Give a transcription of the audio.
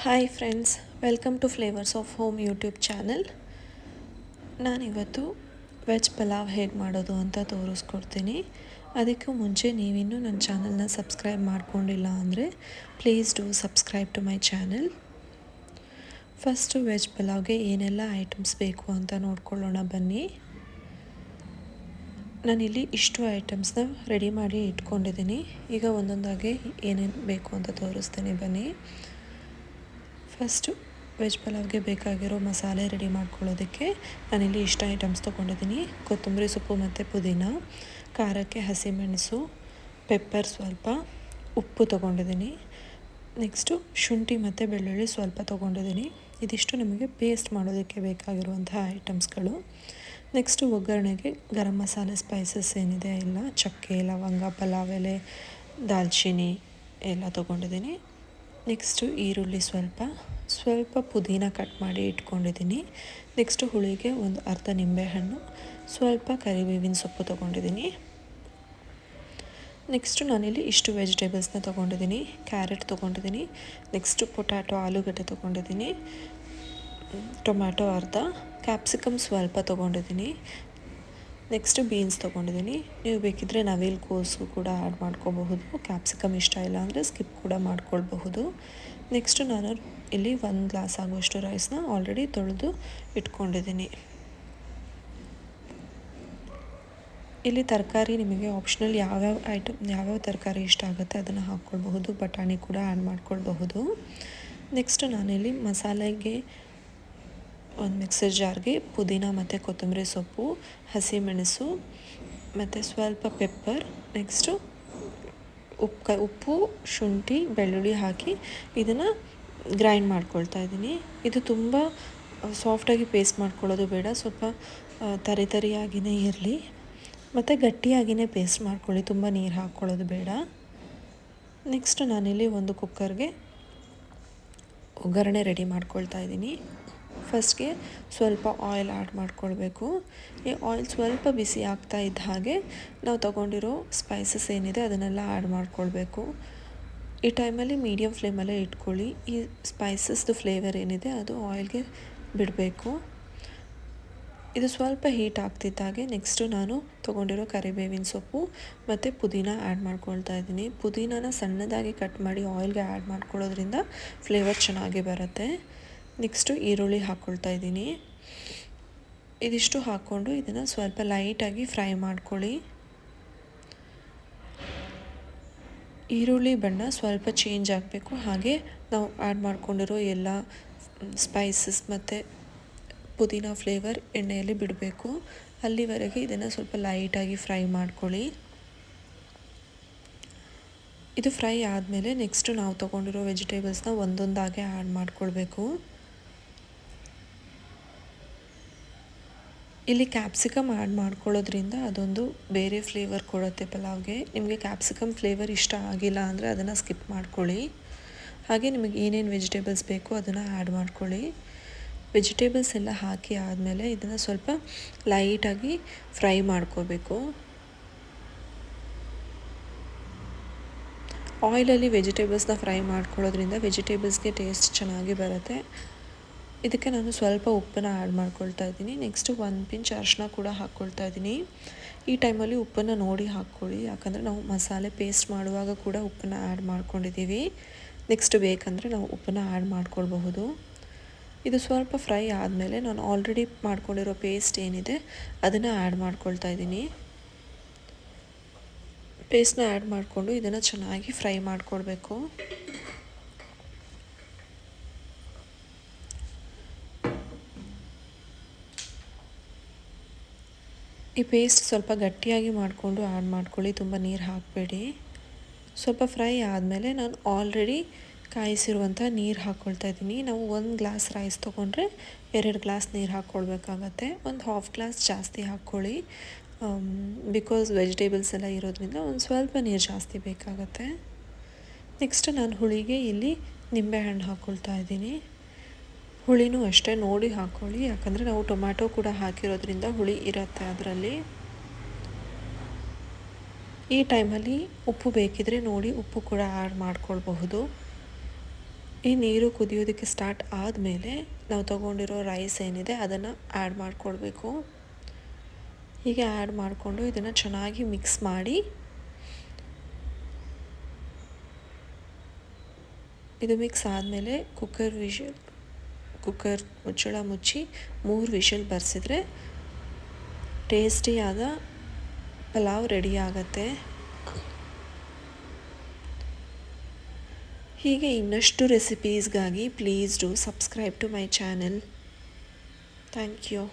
Hi friends, welcome to flavours of home YouTube channel. ನಾನಿವತ್ತು veg pulao ಹೇಗೆ ಮಾಡೋದು ಅಂತ ತೋರಿಸ್ಕೊಡ್ತೀನಿ. ಅದಕ್ಕೂ ಮುಂಚೆ ನೀವಿನ್ನೂ ನನ್ನ ಚಾನಲ್ನ ಸಬ್ಸ್ಕ್ರೈಬ್ ಮಾಡ್ಕೊಂಡಿಲ್ಲ ಅಂದರೆ please do subscribe to my channel. First veg ಪಲಾವ್ಗೆ ಏನೆಲ್ಲ ಐಟಮ್ಸ್ ಬೇಕು ಅಂತ ನೋಡ್ಕೊಳ್ಳೋಣ ಬನ್ನಿ. ನಾನಿಲ್ಲಿ ಇಷ್ಟು ಐಟಮ್ಸ್ನ ರೆಡಿ ಮಾಡಿ ಇಟ್ಕೊಂಡಿದ್ದೀನಿ. ಈಗ ಒಂದೊಂದಾಗಿ ಏನೇನು ಬೇಕು ಅಂತ ತೋರಿಸ್ತೀನಿ ಬನ್ನಿ. ಫಸ್ಟು ವೆಜ್ ಪಲಾವ್ಗೆ ಬೇಕಾಗಿರೋ ಮಸಾಲೆ ರೆಡಿ ಮಾಡ್ಕೊಳ್ಳೋದಕ್ಕೆ ನಾನಿಲ್ಲಿ ಇಷ್ಟು ಐಟಮ್ಸ್ ತೊಗೊಂಡಿದ್ದೀನಿ. ಕೊತ್ತಂಬರಿ ಸೊಪ್ಪು ಮತ್ತು ಪುದೀನ, ಖಾರಕ್ಕೆ ಹಸಿಮೆಣಸು, ಪೆಪ್ಪರ್ ಸ್ವಲ್ಪ, ಉಪ್ಪು ತೊಗೊಂಡಿದ್ದೀನಿ. ನೆಕ್ಸ್ಟು ಶುಂಠಿ ಮತ್ತು ಬೆಳ್ಳುಳ್ಳಿ ಸ್ವಲ್ಪ ತೊಗೊಂಡಿದ್ದೀನಿ. ಇದಿಷ್ಟು ನಮಗೆ ಪೇಸ್ಟ್ ಮಾಡೋದಕ್ಕೆ ಬೇಕಾಗಿರುವಂತಹ ಐಟಮ್ಸ್ಗಳು. ನೆಕ್ಸ್ಟು ಒಗ್ಗರಣೆಗೆ ಗರಂ ಮಸಾಲೆ ಸ್ಪೈಸಸ್ ಏನಿದೆ ಎಲ್ಲ, ಚಕ್ಕೆ, ಲವಂಗ, ಪಲಾವ್ ಎಲೆ, ದಾಲ್ಚಿನ್ನಿ ಎಲ್ಲ ತೊಗೊಂಡಿದ್ದೀನಿ. ನೆಕ್ಸ್ಟು ಈರುಳ್ಳಿ ಸ್ವಲ್ಪ ಪುದೀನ ಕಟ್ ಮಾಡಿ ಇಟ್ಕೊಂಡಿದ್ದೀನಿ. ನೆಕ್ಸ್ಟು ಹುಳಿಗೆ ಒಂದು ಅರ್ಧ ನಿಂಬೆಹಣ್ಣು, ಸ್ವಲ್ಪ ಕರಿಬೇವಿನ ಸೊಪ್ಪು ತೊಗೊಂಡಿದ್ದೀನಿ. ನೆಕ್ಸ್ಟು ನಾನಿಲ್ಲಿ ಇಷ್ಟು ವೆಜಿಟೇಬಲ್ಸ್ನ ತೊಗೊಂಡಿದ್ದೀನಿ. ಕ್ಯಾರೆಟ್ ತೊಗೊಂಡಿದ್ದೀನಿ. ನೆಕ್ಸ್ಟು ಪೊಟ್ಯಾಟೊ ಆಲೂಗಡ್ಡೆ ತೊಗೊಂಡಿದ್ದೀನಿ. ಟೊಮ್ಯಾಟೊ ಅರ್ಧ, ಕ್ಯಾಪ್ಸಿಕಮ್ ಸ್ವಲ್ಪ ತೊಗೊಂಡಿದ್ದೀನಿ. ನೆಕ್ಸ್ಟು ಬೀನ್ಸ್ ತೊಗೊಂಡಿದ್ದೀನಿ. ನೀವು ಬೇಕಿದ್ದರೆ ನವಿಲು ಕೋಸು ಕೂಡ ಆ್ಯಡ್ ಮಾಡ್ಕೋಬಹುದು. ಕ್ಯಾಪ್ಸಿಕಮ್ ಇಷ್ಟ ಇಲ್ಲ ಅಂದರೆ ಸ್ಕಿಪ್ ಕೂಡ ಮಾಡ್ಕೊಳ್ಬಹುದು. ನೆಕ್ಸ್ಟು ನಾನು ಇಲ್ಲಿ 1 ಗ್ಲಾಸ್ ಆಗುವಷ್ಟು ರೈಸ್ನ ಆಲ್ರೆಡಿ ತೊಳೆದು ಇಟ್ಕೊಂಡಿದ್ದೀನಿ. ಇಲ್ಲಿ ತರಕಾರಿ ನಿಮಗೆ ಆಪ್ಷನಲ್ ಯಾವ್ಯಾವ ತರಕಾರಿ ಇಷ್ಟ ಆಗುತ್ತೆ ಅದನ್ನು ಹಾಕ್ಕೊಳ್ಬಹುದು. ಬಟಾಣಿ ಕೂಡ ಆ್ಯಡ್ ಮಾಡ್ಕೊಳ್ಬಹುದು. ನೆಕ್ಸ್ಟು ನಾನಿಲ್ಲಿ ಮಸಾಲೆಗೆ ಒಂದು ಮಿಕ್ಸರ್ ಜಾರ್ಗೆ ಪುದೀನ ಮತ್ತು ಕೊತ್ತಂಬರಿ ಸೊಪ್ಪು, ಹಸಿಮೆಣಸು ಮತ್ತು ಸ್ವಲ್ಪ ಪೆಪ್ಪರ್, ನೆಕ್ಸ್ಟು ಉಪ್ಪು, ಶುಂಠಿ, ಬೆಳ್ಳುಳ್ಳಿ ಹಾಕಿ ಇದನ್ನು ಗ್ರೈಂಡ್ ಮಾಡ್ಕೊಳ್ತಾ ಇದ್ದೀನಿ. ಇದು ತುಂಬ ಸಾಫ್ಟಾಗಿ ಪೇಸ್ಟ್ ಮಾಡ್ಕೊಳ್ಳೋದು ಬೇಡ, ಸ್ವಲ್ಪ ತರಿಯಾಗಿಯೇ ಇರಲಿ ಮತ್ತು ಗಟ್ಟಿಯಾಗಿಯೇ ಪೇಸ್ಟ್ ಮಾಡ್ಕೊಳ್ಳಿ, ತುಂಬ ನೀರು ಹಾಕ್ಕೊಳ್ಳೋದು ಬೇಡ. ನೆಕ್ಸ್ಟ್ ನಾನಿಲ್ಲಿ ಒಂದು ಕುಕ್ಕರ್ಗೆ ಒಗ್ಗರಣೆ ರೆಡಿ ಮಾಡ್ಕೊಳ್ತಾ ಇದ್ದೀನಿ. ಫಸ್ಟ್ಗೆ ಸ್ವಲ್ಪ ಆಯಿಲ್ ಆ್ಯಡ್ ಮಾಡ್ಕೊಳ್ಬೇಕು. ಈ ಆಯಿಲ್ ಸ್ವಲ್ಪ ಬಿಸಿ ಆಗ್ತಾ ಇದ್ದ ಹಾಗೆ ನಾವು ತೊಗೊಂಡಿರೋ ಸ್ಪೈಸಸ್ ಏನಿದೆ ಅದನ್ನೆಲ್ಲ ಆ್ಯಡ್ ಮಾಡ್ಕೊಳ್ಬೇಕು. ಈ ಟೈಮಲ್ಲಿ ಮೀಡಿಯಮ್ ಫ್ಲೇಮಲ್ಲೇ ಇಟ್ಕೊಳ್ಳಿ. ಈ ಸ್ಪೈಸಸ್ದು ಫ್ಲೇವರ್ ಏನಿದೆ ಅದು ಆಯಿಲ್ಗೆ ಬಿಡಬೇಕು. ಇದು ಸ್ವಲ್ಪ ಹೀಟ್ ಆಗ್ತಿದ್ದಾಗೆ ನೆಕ್ಸ್ಟು ನಾನು ತೊಗೊಂಡಿರೋ ಕರಿಬೇವಿನ ಸೊಪ್ಪು ಮತ್ತು ಪುದೀನ ಆ್ಯಡ್ ಮಾಡ್ಕೊಳ್ತಾ ಇದ್ದೀನಿ. ಪುದೀನನ ಸಣ್ಣದಾಗಿ ಕಟ್ ಮಾಡಿ ಆಯಿಲ್ಗೆ ಆ್ಯಡ್ ಮಾಡ್ಕೊಳ್ಳೋದ್ರಿಂದ ಫ್ಲೇವರ್ ಚೆನ್ನಾಗಿ ಬರುತ್ತೆ. ನೆಕ್ಸ್ಟು ಈರುಳ್ಳಿ ಹಾಕ್ಕೊಳ್ತಾ ಇದ್ದೀನಿ. ಇದಿಷ್ಟು ಹಾಕ್ಕೊಂಡು ಇದನ್ನು ಸ್ವಲ್ಪ ಲೈಟಾಗಿ ಫ್ರೈ ಮಾಡ್ಕೊಳ್ಳಿ. ಈರುಳ್ಳಿ ಬಣ್ಣ ಸ್ವಲ್ಪ ಚೇಂಜ್ ಆಗಬೇಕು, ಹಾಗೆ ನಾವು ಆ್ಯಡ್ ಮಾಡ್ಕೊಂಡಿರೋ ಎಲ್ಲ ಸ್ಪೈಸಸ್ ಮತ್ತು ಪುದೀನ ಫ್ಲೇವರ್ ಎಣ್ಣೆಯಲ್ಲಿ ಬಿಡಬೇಕು. ಅಲ್ಲಿವರೆಗೆ ಇದನ್ನು ಸ್ವಲ್ಪ ಲೈಟಾಗಿ ಫ್ರೈ ಮಾಡ್ಕೊಳ್ಳಿ. ಇದು ಫ್ರೈ ಆದಮೇಲೆ ನೆಕ್ಸ್ಟು ನಾವು ತೊಗೊಂಡಿರೋ ವೆಜಿಟೇಬಲ್ಸ್ನ ಒಂದೊಂದಾಗೆ ಆ್ಯಡ್ ಮಾಡ್ಕೊಳ್ಬೇಕು. ಇಲ್ಲಿ ಕ್ಯಾಪ್ಸಿಕಮ್ ಆ್ಯಡ್ ಮಾಡ್ಕೊಳ್ಳೋದ್ರಿಂದ ಅದೊಂದು ಬೇರೆ ಫ್ಲೇವರ್ ಕೊಡುತ್ತೆ ಪಲಾವ್ಗೆ. ನಿಮಗೆ ಕ್ಯಾಪ್ಸಿಕಮ್ ಫ್ಲೇವರ್ ಇಷ್ಟ ಆಗಿಲ್ಲ ಅಂದರೆ ಅದನ್ನು ಸ್ಕಿಪ್ ಮಾಡ್ಕೊಳ್ಳಿ. ಹಾಗೆ ನಿಮಗೆ ಏನೇನು ವೆಜಿಟೇಬಲ್ಸ್ ಬೇಕೋ ಅದನ್ನು ಆ್ಯಡ್ ಮಾಡ್ಕೊಳ್ಳಿ. ವೆಜಿಟೇಬಲ್ಸ್ ಎಲ್ಲ ಹಾಕಿ ಆದಮೇಲೆ ಇದನ್ನು ಸ್ವಲ್ಪ ಲೈಟಾಗಿ ಫ್ರೈ ಮಾಡ್ಕೋಬೇಕು. ಆಯಿಲಲ್ಲಿ ವೆಜಿಟೇಬಲ್ಸ್ನ ಫ್ರೈ ಮಾಡ್ಕೊಳ್ಳೋದ್ರಿಂದ ವೆಜಿಟೇಬಲ್ಸ್ಗೆ ಟೇಸ್ಟ್ ಚೆನ್ನಾಗಿ ಬರುತ್ತೆ. ಇದಕ್ಕೆ ನಾನು ಸ್ವಲ್ಪ ಉಪ್ಪನ್ನು ಆ್ಯಡ್ ಮಾಡ್ಕೊಳ್ತಾ ಇದ್ದೀನಿ. ನೆಕ್ಸ್ಟು 1 ಪಿಂಚ್ ಅರಿಶಿನ ಕೂಡ ಹಾಕ್ಕೊಳ್ತಾ ಇದ್ದೀನಿ. ಈ ಟೈಮಲ್ಲಿ ಉಪ್ಪನ್ನು ನೋಡಿ ಹಾಕ್ಕೊಳ್ಳಿ, ಯಾಕಂದರೆ ನಾವು ಮಸಾಲೆ ಪೇಸ್ಟ್ ಮಾಡುವಾಗ ಕೂಡ ಉಪ್ಪನ್ನು ಆ್ಯಡ್ ಮಾಡ್ಕೊಂಡಿದ್ದೀವಿ. ನೆಕ್ಸ್ಟ್ ಬೇಕಂದರೆ ನಾವು ಉಪ್ಪನ್ನು ಆ್ಯಡ್ ಮಾಡ್ಕೊಳ್ಬಹುದು. ಇದು ಸ್ವಲ್ಪ ಫ್ರೈ ಆದಮೇಲೆ ನಾನು ಆಲ್ರೆಡಿ ಮಾಡ್ಕೊಂಡಿರೋ ಪೇಸ್ಟ್ ಏನಿದೆ ಅದನ್ನು ಆ್ಯಡ್ ಮಾಡ್ಕೊಳ್ತಾ ಇದ್ದೀನಿ. ಪೇಸ್ಟ್ನ ಆ್ಯಡ್ ಮಾಡಿಕೊಂಡು ಇದನ್ನು ಚೆನ್ನಾಗಿ ಫ್ರೈ ಮಾಡ್ಕೊಳ್ಬೇಕು. ಈ ಪೇಸ್ಟ್ ಸ್ವಲ್ಪ ಗಟ್ಟಿಯಾಗಿ ಮಾಡಿಕೊಂಡು ಆ್ಯಡ್ ಮಾಡ್ಕೊಳ್ಳಿ, ತುಂಬ ನೀರು ಹಾಕಬೇಡಿ. ಸ್ವಲ್ಪ ಫ್ರೈ ಆದಮೇಲೆ ನಾನು ಆಲ್ರೆಡಿ ಕಾಯಿಸಿರುವಂಥ ನೀರು ಹಾಕ್ಕೊಳ್ತಾ ಇದ್ದೀನಿ. ನಾವು 1 ಗ್ಲಾಸ್ ರೈಸ್ ತೊಗೊಂಡ್ರೆ 2 ಗ್ಲಾಸ್ ನೀರು ಹಾಕ್ಕೊಳ್ಬೇಕಾಗತ್ತೆ. ಒಂದು 1/2 ಗ್ಲಾಸ್ ಜಾಸ್ತಿ ಹಾಕ್ಕೊಳ್ಳಿ, ಬಿಕಾಸ್ ವೆಜಿಟೇಬಲ್ಸ್ ಎಲ್ಲ ಇರೋದ್ರಿಂದ ಒಂದು ಸ್ವಲ್ಪ ನೀರು ಜಾಸ್ತಿ ಬೇಕಾಗತ್ತೆ. ನೆಕ್ಸ್ಟ್ ನಾನು ಹುಳಿಗೆ ಇಲ್ಲಿ ನಿಂಬೆಹಣ್ಣು ಹಾಕ್ಕೊಳ್ತಾ ಇದ್ದೀನಿ. ಹುಳಿನೂ ಅಷ್ಟೇ ನೋಡಿ ಹಾಕ್ಕೊಳ್ಳಿ, ಯಾಕಂದರೆ ನಾವು ಟೊಮ್ಯಾಟೊ ಕೂಡ ಹಾಕಿರೋದ್ರಿಂದ ಹುಳಿ ಇರುತ್ತೆ ಅದರಲ್ಲಿ. ಈ ಟೈಮಲ್ಲಿ ಉಪ್ಪು ಬೇಕಿದ್ರೆ ನೋಡಿ ಉಪ್ಪು ಕೂಡ ಆ್ಯಡ್ ಮಾಡ್ಕೊಳ್ಬಹುದು. ಈ ನೀರು ಕುದಿಯೋದಕ್ಕೆ ಸ್ಟಾರ್ಟ್ ಆದಮೇಲೆ ನಾವು ತೊಗೊಂಡಿರೋ ರೈಸ್ ಏನಿದೆ ಅದನ್ನು ಆ್ಯಡ್ ಮಾಡಿಕೊಳ್ಬೇಕು. ಹೀಗೆ ಆ್ಯಡ್ ಮಾಡಿಕೊಂಡು ಇದನ್ನು ಚೆನ್ನಾಗಿ ಮಿಕ್ಸ್ ಮಾಡಿ, ಇದು ಮಿಕ್ಸ್ ಆದಮೇಲೆ ಕುಕ್ಕರ್ ಮುಚ್ಚಳ ಮುಚ್ಚಿ 3 ವಿಷಲ್ ಬರ್ಸಿದ್ರೆ ಟೇಸ್ಟಿಯಾದ ಪಲಾವ್ ರೆಡಿ ಆಗುತ್ತೆ. ಹೀಗೆ ಇನ್ನಷ್ಟು ರೆಸಿಪೀಸ್ಗಾಗಿ please do subscribe to my channel. Thank you.